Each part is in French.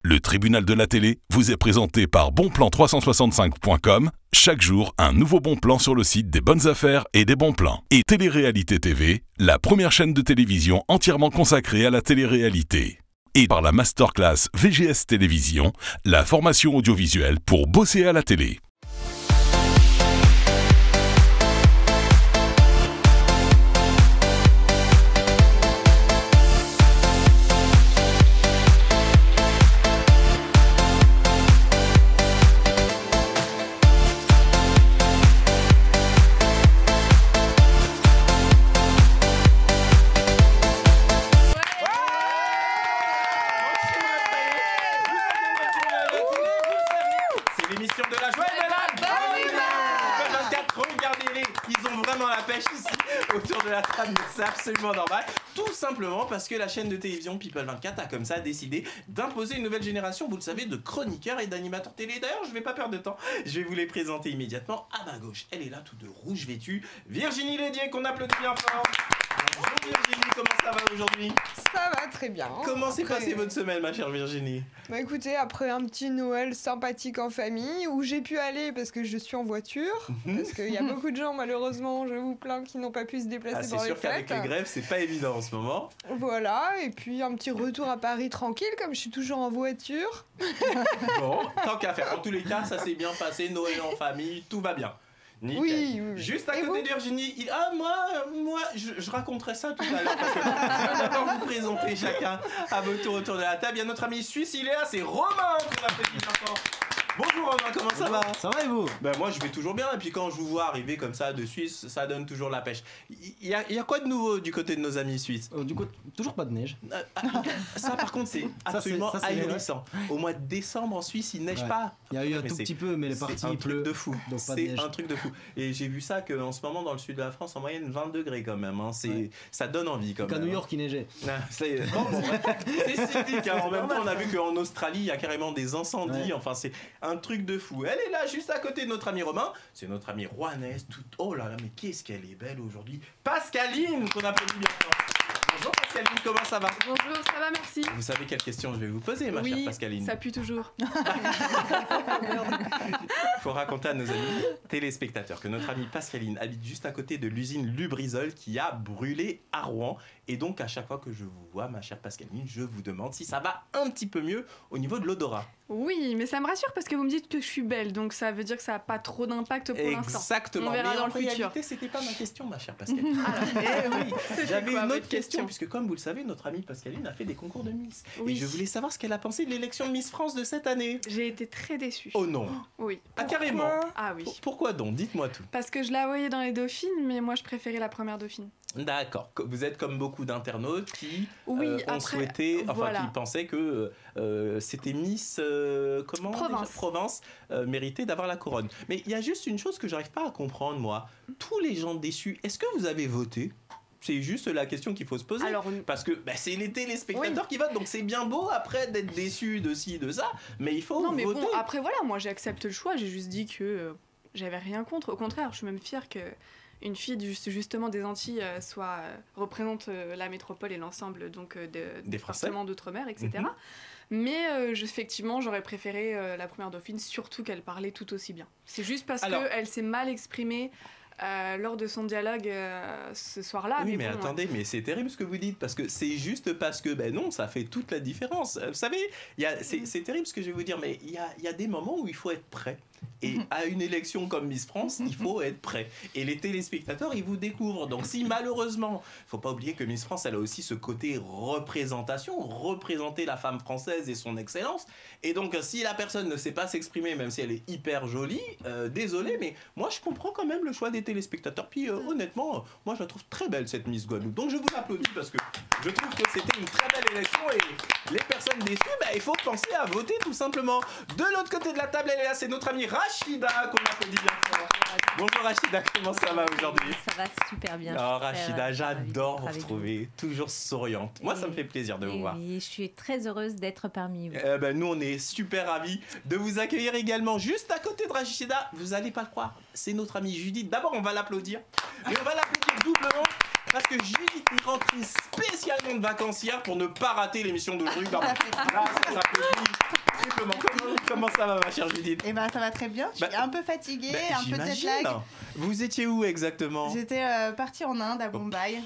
Le tribunal de la télé vous est présenté par bonplan365.com. Chaque jour, un nouveau bon plan sur le site des bonnes affaires et des bons plans. Et Télé-Réalité TV, la première chaîne de télévision entièrement consacrée à la télé-réalité. Et par la masterclass VGS Télévision, la formation audiovisuelle pour bosser à la télé. C'est absolument normal, tout simplement parce que la chaîne de télévision People 24 a comme ça décidé d'imposer une nouvelle génération, vous le savez, de chroniqueurs et d'animateurs télé. D'ailleurs, je vais pas perdre de temps, je vais vous les présenter immédiatement. À ma gauche, elle est là, toute de rouge vêtue, Virginie Lédier, qu'on applaudit bien fort. Bonjour Virginie, comment ça va aujourd'hui? Ça va très bien. Comment s'est passée votre semaine, ma chère Virginie? Bah écoutez, après un petit Noël sympathique en famille, où j'ai pu aller parce que je suis en voiture, parce qu'il y a beaucoup de gens, malheureusement, je vous plains, qui n'ont pas pu se déplacer pour les fêtes. C'est sûr qu'avec les grèves, c'est pas évident en ce moment. Voilà, et puis un petit retour à Paris tranquille, comme je suis toujours en voiture. Bon, tant qu'à faire. En tous les cas, ça s'est bien passé, Noël en famille, tout va bien. Nickel. Oui. Juste à côté de Virginie, moi, je raconterai ça tout à l'heure parce que je vais d'abord vous présenter chacun à votre tour autour de la table. Il y a notre ami suisse, il est là, c'est Romain qu'on appelle maintenant. Bonjour Romain, comment ça va? Ça va et vous? Ben moi je vais toujours bien et puis quand je vous vois arriver comme ça de Suisse, ça donne toujours la pêche. Il y a quoi de nouveau du côté de nos amis suisses? Du coup, toujours pas de neige. Ça par contre c'est absolument ahurissant. Au mois de décembre en Suisse il neige pas. Il y a eu un tout petit peu mais les parties c'est un truc de fou. C'est un truc de fou. Et j'ai vu ça qu'en ce moment dans le sud de la France en moyenne 20 degrés quand même. Hein. Ça donne envie quand même. Qu'à New York il neigeait. C'est cyclique. Hein. En même temps on a vu qu'en Australie il y a carrément des incendies. Enfin c'est un truc de fou. Elle est là juste à côté de notre ami Romain. C'est notre amie rouennaise. Oh là là, mais qu'est-ce qu'elle est belle aujourd'hui. Pascaline, qu'on applaudit bien fort. Bonjour Pascaline, comment ça va? Bonjour, ça va, merci. Vous savez quelle question je vais vous poser, ma chère Pascaline? Ça pue toujours. Il faut raconter à nos amis téléspectateurs que notre amie Pascaline habite juste à côté de l'usine Lubrizol qui a brûlé à Rouen. Et donc à chaque fois que je vous vois, ma chère Pascaline, je vous demande si ça va un petit peu mieux au niveau de l'odorat. Oui, mais ça me rassure parce que vous me dites que je suis belle, donc ça veut dire que ça n'a pas trop d'impact pour l'instant. Exactement. On verra mais dans en le futur. réalité, c'était pas ma question, ma chère Pascaline. Oui, j'avais une autre question, puisque comme vous le savez, notre amie Pascaline a fait des concours de Miss. Oui. Et je voulais savoir ce qu'elle a pensé de l'élection de Miss France de cette année. J'ai été très déçue. Oh non. Oui. Ah carrément. Ah oui. Pourquoi donc? Dites-moi tout. Parce que je la voyais dans les dauphines, mais moi je préférais la première dauphine. D'accord. Vous êtes comme beaucoup d'internautes qui ont souhaité, voilà. qui pensaient que c'était Miss Provence méritait d'avoir la couronne. Mais il y a juste une chose que j'arrive pas à comprendre, moi. Tous les gens déçus, est-ce que vous avez voté? C'est juste la question qu'il faut se poser. Alors, parce que c'est les téléspectateurs qui votent, donc c'est bien beau après d'être déçu de ci, de ça, mais il faut voter. Non, mais bon, après voilà, moi j'ai accepté le choix, j'ai juste dit que j'avais rien contre. Au contraire, je suis même fière que une fille justement des Antilles représente la métropole et l'ensemble donc des départements d'outre-mer, etc. Mais effectivement, j'aurais préféré la première dauphine, surtout qu'elle parlait tout aussi bien. C'est juste parce qu'elle s'est mal exprimée lors de son dialogue ce soir-là. Oui, mais attendez, mais c'est terrible ce que vous dites, parce que c'est juste parce que, non, ça fait toute la différence. Vous savez, c'est terrible ce que je vais vous dire, mais il y a des moments où il faut être prêt. Et à une élection comme Miss France, il faut être prêt. Et les téléspectateurs, ils vous découvrent. Donc si malheureusement, il ne faut pas oublier que Miss France, elle a aussi ce côté représentation, représenter la femme française et son excellence. Et donc si la personne ne sait pas s'exprimer, même si elle est hyper jolie, désolé, mais moi je comprends quand même le choix des téléspectateurs. Puis honnêtement, moi je la trouve très belle cette Miss Guadeloupe. Donc je vous applaudis parce que je trouve que c'était une très belle élection et les personnes déçues, il faut penser à voter tout simplement. De l'autre côté de la table, elle est là, c'est notre amie Rachida qu'on applaudit bien fort. Bonjour Rachida, comment ça va aujourd'hui? Ça va super bien. Oh Rachida, j'adore vous retrouver, toujours souriante. Moi ça me fait plaisir de vous voir. Et je suis très heureuse d'être parmi vous. Nous on est super ravis de vous accueillir également. Juste à côté de Rachida, vous n'allez pas le croire, c'est notre amie Judith. D'abord on va l'applaudir, mais on va l'applaudir doublement. Parce que Judith est rentrée spécialement de vacances hier pour ne pas rater l'émission d'aujourd'hui. Là, ça s'applaudit. Comment ça va, ma chère Judith? Eh ben, ça va très bien. Je suis un peu fatiguée, un peu jet lag. Vous étiez où exactement? J'étais partie en Inde, à Bombay.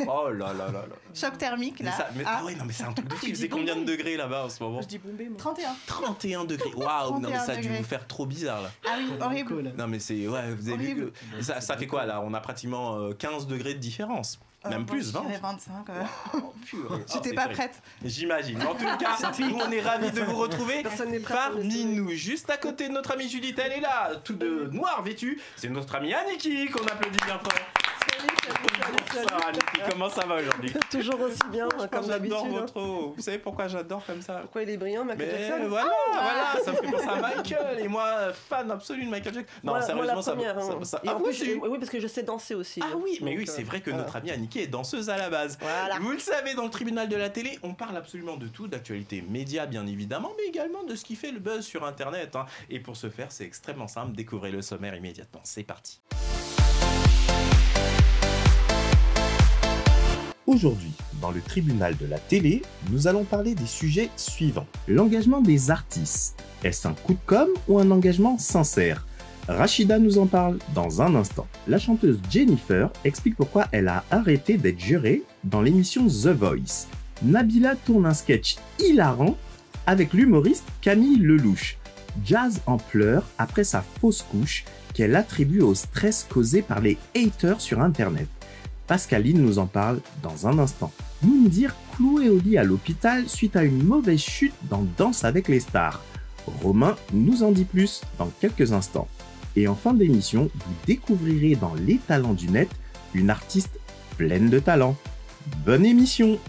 Oh là là là là. Choc thermique, là. Ah ouais, non, mais c'est un truc de fou. Il faisait combien de degrés là-bas en ce moment? Je dis Bombay, moi. 31. 31 degrés. Waouh, non, mais ça a dû 31 vous faire trop bizarre là. Ah oui, horrible. Non, mais c'est. Ouais, vous avez vu que. Ça fait quoi là? On a pratiquement 15 degrés de différence. Même plus, 20. J'avais 25. Oh, purée. J'étais pas prête. J'imagine. En tout cas, nous, on est ravis de vous retrouver parmi nous. Juste à côté de notre amie Judith, elle est là, tout de noir vêtue. C'est notre amie Aniki qu'on applaudit bien fort. Bonsoir Aniki, comment ça va aujourd'hui? Toujours aussi bien, comme d'habitude. J'adore votre eau. Vous savez pourquoi j'adore comme ça? Pourquoi il est brillant, Michael Jackson? Voilà, ça me fait penser à Michael. Et moi, fan absolu de Michael Jackson. Non, sérieusement, ça. Et en plus, oui, parce que je sais danser aussi. Ah oui, mais oui, c'est vrai que notre amie Aniki est danseuse à la base. Voilà. Vous le savez, dans le tribunal de la télé, on parle absolument de tout, d'actualité média bien évidemment, mais également de ce qui fait le buzz sur Internet. Et pour ce faire, c'est extrêmement simple. Découvrez le sommaire immédiatement. C'est parti. Aujourd'hui, dans le tribunal de la télé, nous allons parler des sujets suivants. L'engagement des artistes. Est-ce un coup de com' ou un engagement sincère? Rachida nous en parle dans un instant. La chanteuse Jennifer explique pourquoi elle a arrêté d'être jurée dans l'émission The Voice. Nabila tourne un sketch hilarant avec l'humoriste Camille Lelouch. Jazz en pleurs après sa fausse couche qu'elle attribue au stress causé par les haters sur Internet. Pascaline nous en parle dans un instant. Moundir cloué au lit à l'hôpital suite à une mauvaise chute dans Danse avec les stars. Romain nous en dit plus dans quelques instants. Et en fin d'émission, vous découvrirez dans Les Talents du Net une artiste pleine de talent. Bonne émission!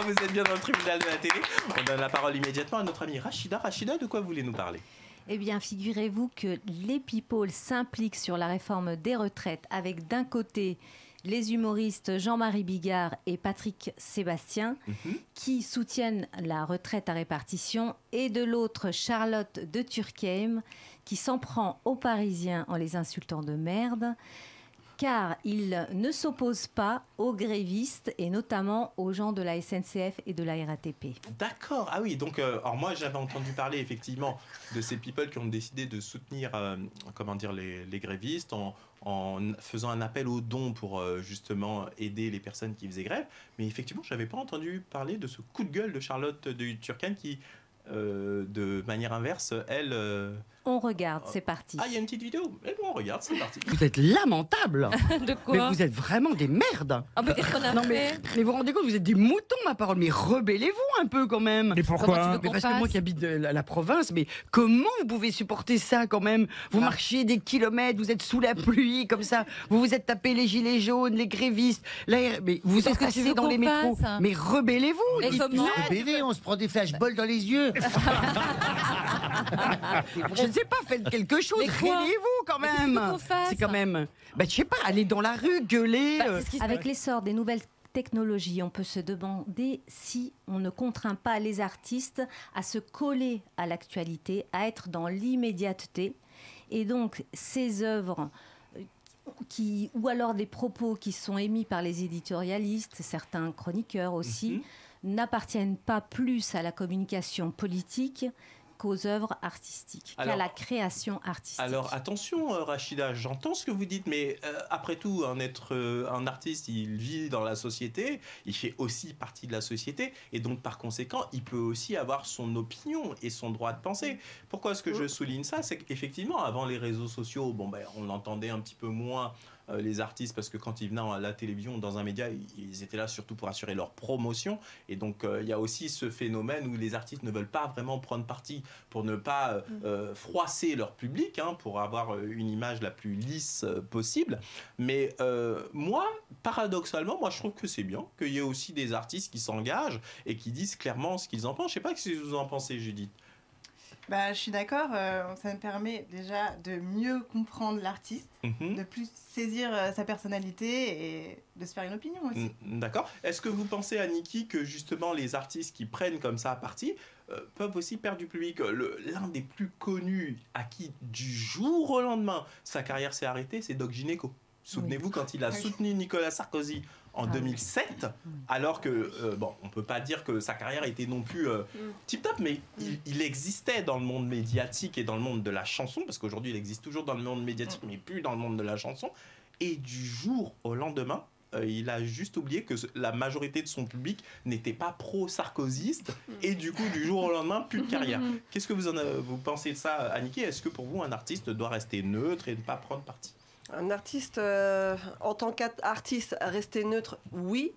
Vous êtes bien dans le tribunal de la télé. On donne la parole immédiatement à notre amie Rachida. Rachida, de quoi voulez-nous parler? Eh bien, figurez-vous que les people s'impliquent sur la réforme des retraites avec d'un côté les humoristes Jean-Marie Bigard et Patrick Sébastien qui soutiennent la retraite à répartition et de l'autre Charlotte de Turckheim qui s'en prend aux Parisiens en les insultant de merde. Car il ne s'oppose pas aux grévistes et notamment aux gens de la SNCF et de la RATP. D'accord, ah oui, donc alors moi j'avais entendu parler effectivement de ces people qui ont décidé de soutenir les grévistes en faisant un appel aux dons pour justement aider les personnes qui faisaient grève. Mais effectivement, je n'avais pas entendu parler de ce coup de gueule de Charlotte de Turckheim qui, de manière inverse, elle... On regarde, c'est parti. Ah, il y a une petite vidéo. Eh bon, on regarde, c'est parti. Vous êtes lamentable. De quoi? Mais vous êtes vraiment des merdes. Ah, mais qu'est-ce qu'on a fait? Mais vous vous rendez compte, vous êtes des moutons, ma parole. Mais rebellez-vous un peu quand même. Mais pourquoi? Parce que moi qui habite la province, mais comment vous pouvez supporter ça quand même? Vous marchez des kilomètres, vous êtes sous la pluie comme ça. Vous vous êtes tapé les gilets jaunes, les grévistes. Mais vous êtes passé dans les métros. Mais rebellez-vous. Rebellez, on se prend des flashballs dans les yeux. Je ne sais pas, faites quelque chose, réveillez-vous quand même. C'est quand même, je sais pas, aller dans la rue, gueuler. Avec l'essor des nouvelles technologies, on peut se demander si on ne contraint pas les artistes à se coller à l'actualité, à être dans l'immédiateté. Et donc, ces œuvres ou alors des propos qui sont émis par les éditorialistes, certains chroniqueurs aussi, n'appartiennent pas plus à la communication politique qu'aux œuvres artistiques, qu'à la création artistique. Alors attention Rachida, j'entends ce que vous dites, mais après tout, un artiste, il vit dans la société, il fait aussi partie de la société, et donc par conséquent, il peut aussi avoir son opinion et son droit de penser. Pourquoi est-ce que je souligne ça? C'est qu'effectivement, avant les réseaux sociaux, on entendait un petit peu moins les artistes, parce que quand ils venaient à la télévision, dans un média, ils étaient là surtout pour assurer leur promotion. Et donc, il y a aussi ce phénomène où les artistes ne veulent pas vraiment prendre parti pour ne pas froisser leur public, pour avoir une image la plus lisse possible. Mais moi, paradoxalement, je trouve que c'est bien qu'il y ait aussi des artistes qui s'engagent et qui disent clairement ce qu'ils en pensent. Je ne sais pas ce que vous en pensez, Judith. Je suis d'accord, ça me permet déjà de mieux comprendre l'artiste, de plus saisir sa personnalité et de se faire une opinion aussi. D'accord. Est-ce que vous pensez, Aniki, que justement les artistes qui prennent comme ça à partie peuvent aussi perdre du public? L'un des plus connus à qui du jour au lendemain sa carrière s'est arrêtée, c'est Doc Gynéco. Souvenez-vous quand il a soutenu Nicolas Sarkozy en 2007, alors que, bon, on peut pas dire que sa carrière était non plus tip-top, mais il existait dans le monde médiatique et dans le monde de la chanson, parce qu'aujourd'hui il existe toujours dans le monde médiatique, mais plus dans le monde de la chanson, et du jour au lendemain, il a juste oublié que la majorité de son public n'était pas pro-sarkozyste, et du coup, du jour au lendemain, plus de carrière. Qu'est-ce que vous pensez de ça, Annicky? Est-ce que pour vous, un artiste doit rester neutre et ne pas prendre parti? Un artiste, en tant qu'artiste, rester neutre, oui,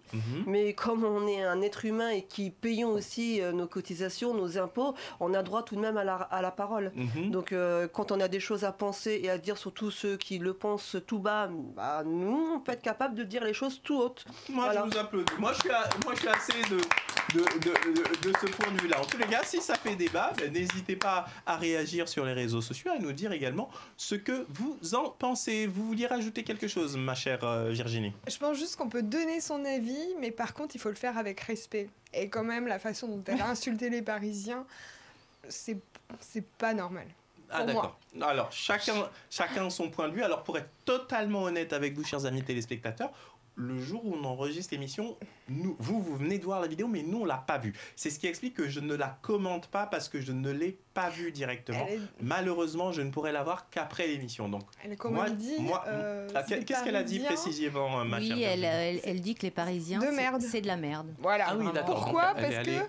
mais comme on est un être humain et qui payons aussi nos cotisations, nos impôts, on a droit tout de même à la parole. Donc quand on a des choses à penser et à dire, surtout ceux qui le pensent tout bas, bah, nous, on peut être capable de dire les choses tout hautes. Moi, voilà. Je vous applaudis. Moi, je suis assez de ce point de vue-là. En tous les cas, si ça fait débat, n'hésitez pas à réagir sur les réseaux sociaux, à nous dire également ce que vous en pensez. Vous vouliez rajouter quelque chose, ma chère Virginie? Je pense juste qu'on peut donner son avis, mais par contre, il faut le faire avec respect. Et quand même, la façon dont elle a insulté les Parisiens, c'est pas normal. Ah d'accord. Alors, chacun son point de vue. Alors, pour être totalement honnête avec vous, chers amis téléspectateurs, le jour où on enregistre l'émission, vous venez de voir la vidéo, mais nous, on ne l'a pas vue. C'est ce qui explique que je ne la commente pas parce que je ne l'ai pas vue directement. Malheureusement, je ne pourrai la voir qu'après l'émission. Donc, qu'est-ce qu'elle a dit précisément, ma chère? Oui, elle dit que les Parisiens, c'est de la merde. Voilà. Ah oui, d'accord. Pourquoi? Parce que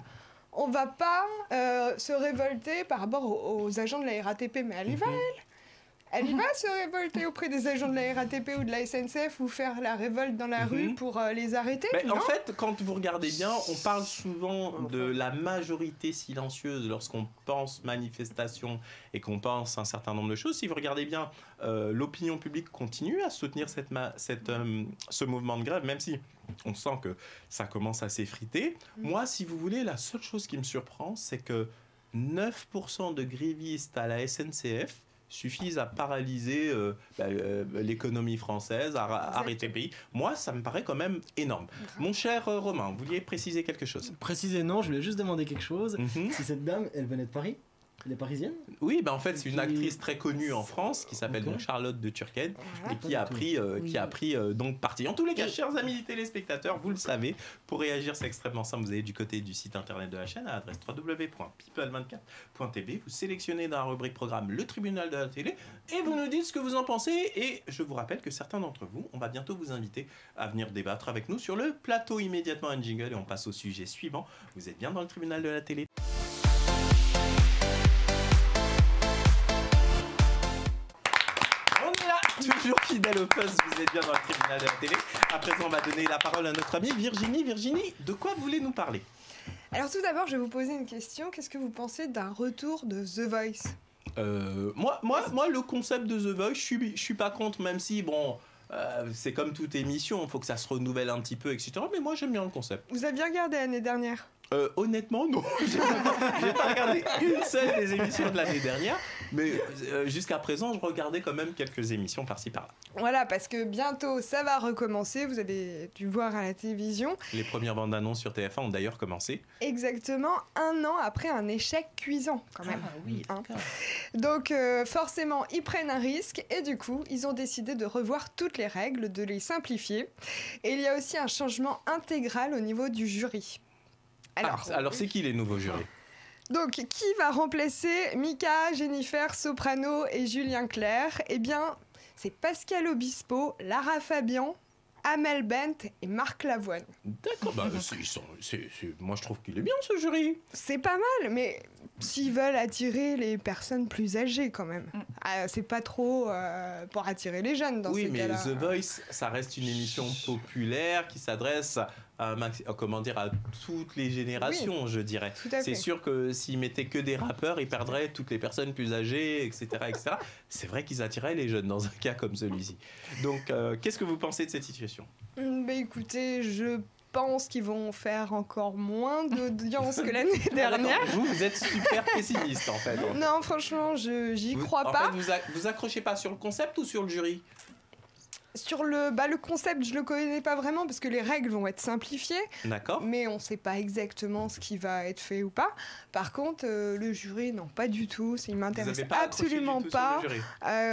on ne va pas se révolter par rapport aux agents de la RATP, mais elle y va, Elle y va se révolter auprès des agents de la RATP ou de la SNCF ou faire la révolte dans la rue pour les arrêter? En fait, quand vous regardez bien, on parle souvent de la majorité silencieuse lorsqu'on pense manifestation et qu'on pense un certain nombre de choses. Si vous regardez bien, l'opinion publique continue à soutenir ce mouvement de grève, même si on sent que ça commence à s'effriter. Moi, si vous voulez, la seule chose qui me surprend, c'est que 9% de grévistes à la SNCF suffisent à paralyser l'économie française, à arrêter le pays. Moi, ça me paraît quand même énorme. Mon cher Romain, vous vouliez préciser quelque chose? Préciser, non, je voulais juste demander quelque chose. Si cette dame, elle venait de Paris? Elle est parisienne? Oui, en fait, c'est une actrice très connue en France qui s'appelle donc Charlotte de Turckheim et qui a pris donc parti. En tous les cas, chers amis téléspectateurs, vous le savez, pour réagir, c'est extrêmement simple. Vous allez du côté du site internet de la chaîne à l'adresse www.people24.tv. Vous sélectionnez dans la rubrique programme le tribunal de la télé et vous nous dites ce que vous en pensez. Et je vous rappelle que certains d'entre vous, on va bientôt vous inviter à venir débattre avec nous sur le plateau. Immédiatement un jingle et on passe au sujet suivant. Vous êtes bien dans le tribunal de la télé. Toujours fidèle au poste, vous êtes bien dans le tribunal de la télé. À présent, on va donner la parole à notre amie Virginie. Virginie, de quoi vous voulez nous parler? Alors tout d'abord, je vais vous poser une question. Qu'est-ce que vous pensez d'un retour de The Voice? Moi, le concept de The Voice, je suis pas contre, même si, bon... c'est comme toute émission, il faut que ça se renouvelle un petit peu, etc. Mais moi, j'aime bien le concept. Vous aviez regardé l'année dernière? Honnêtement, non. J'ai pas regardé une seule des émissions de l'année dernière, mais jusqu'à présent, je regardais quand même quelques émissions par-ci par-là. Voilà, parce que bientôt, ça va recommencer. Vous avez dû voir à la télévision. Les premières bandes annonces sur TF1 ont d'ailleurs commencé. Exactement, 1 an après un échec cuisant, quand même. Ah oui, Donc, forcément, ils prennent un risque et du coup, ils ont décidé de revoir toutes les règles, de les simplifier. Et il y a aussi un changement intégral au niveau du jury. Alors c'est qui les nouveaux jurés? Donc, qui va remplacer Mika, Jennifer Soprano et Julien Clerc? Eh bien, c'est Pascal Obispo, Lara Fabian, Amel Bent et Marc Lavoine. D'accord, moi je trouve qu'il est bien ce jury. C'est pas mal, mais s'ils veulent attirer les personnes plus âgées quand même. C'est pas trop pour attirer les jeunes dans ces cas-là. Oui, mais The Voice, ça reste une émission populaire qui s'adresse à toutes les générations, je dirais. C'est sûr que s'ils mettaient que des rappeurs, ils perdraient toutes les personnes plus âgées, etc. etc. C'est vrai qu'ils attiraient les jeunes dans un cas comme celui-ci. Donc, qu'est-ce que vous pensez de cette situation? Écoutez, je pense qu'ils vont faire encore moins d'audience que l'année dernière. Vous êtes super pessimiste en fait. Non, franchement, j'y crois pas. En fait, vous accrochez pas sur le concept ou sur le jury? sur le concept, je le connais pas vraiment parce que les règles vont être simplifiées. D'accord. Mais on sait pas exactement ce qui va être fait ou pas. Par contre, le jury, non, pas du tout. Il m'intéresse absolument pas.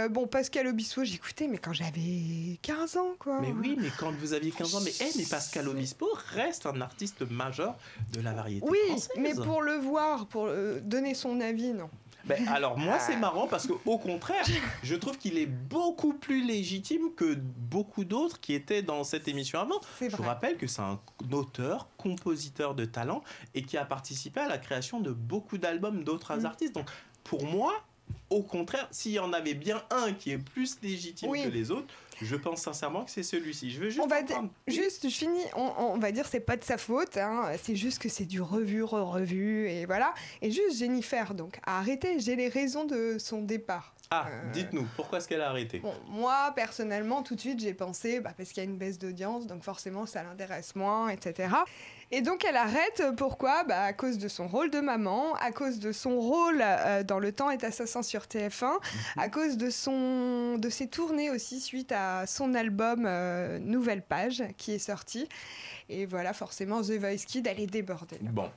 Bon, Pascal Obispo, j'écoutais, mais quand j'avais 15 ans, quoi. Mais oui, mais quand vous aviez 15 ans, mais Pascal Obispo reste un artiste majeur de la variété française. Oui, mais pour le voir, pour donner son avis, non. Ben, alors moi c'est marrant parce que au contraire je trouve qu'il est beaucoup plus légitime que beaucoup d'autres qui étaient dans cette émission avant. Je vous rappelle que c'est un auteur, compositeur de talent et qui a participé à la création de beaucoup d'albums d'autres artistes. Donc pour moi, au contraire, s'il y en avait bien un qui est plus légitime que les autres, je pense sincèrement que c'est celui-ci. Je veux juste je finis, on va dire c'est pas de sa faute, hein, c'est juste que c'est du revu et voilà. Et juste Jennifer donc a arrêté, j'ai les raisons de son départ. Dites-nous, pourquoi est-ce qu'elle a arrêté? Bon, moi, personnellement, tout de suite, j'ai pensé, parce qu'il y a une baisse d'audience, donc forcément, ça l'intéresse moins, etc. Et donc, elle arrête, pourquoi? À cause de son rôle de maman, à cause de son rôle dans Le Temps est assassin sur TF1, à cause de ses tournées aussi, suite à son album Nouvelle Page, qui est sorti. Et voilà, forcément, The Voice Kids, elle est débordée. Bon,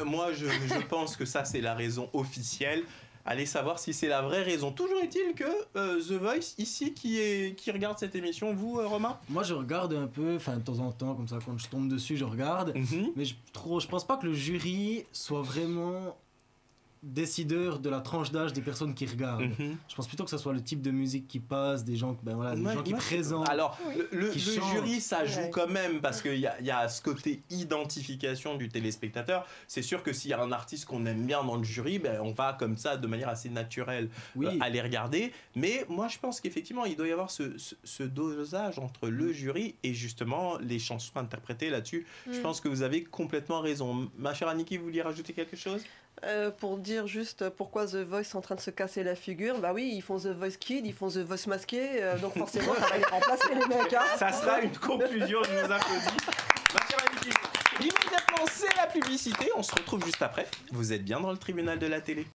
moi, je pense que ça, c'est la raison officielle. Allez savoir si c'est la vraie raison. Toujours est-il que The Voice, ici, qui regarde cette émission, vous, Romain? Moi, je regarde un peu, de temps en temps, comme ça, quand je tombe dessus, je regarde. Mais je pense pas que le jury soit vraiment décideur de la tranche d'âge des personnes qui regardent. Je pense plutôt que ce soit le type de musique qui passe, des gens, des gens qui présentent. Alors, le jury, ça joue quand même, parce qu'il y a ce côté identification du téléspectateur. C'est sûr que s'il y a un artiste qu'on aime bien dans le jury, on va comme ça, de manière assez naturelle, aller regarder. Mais moi, je pense qu'effectivement, il doit y avoir ce dosage entre le jury et justement les chansons interprétées là-dessus. Je pense que vous avez complètement raison. Ma chère Aniki, vous vouliez rajouter quelque chose? Pour dire juste pourquoi The Voice est en train de se casser la figure, oui, ils font The Voice Kid, ils font The Voice masqué, donc forcément ça va les remplacer les mecs. Ça sera une conclusion, je vous applaudis. Ma chère Aniki, immédiatement c'est la publicité, on se retrouve juste après. Vous êtes bien dans le tribunal de la télé.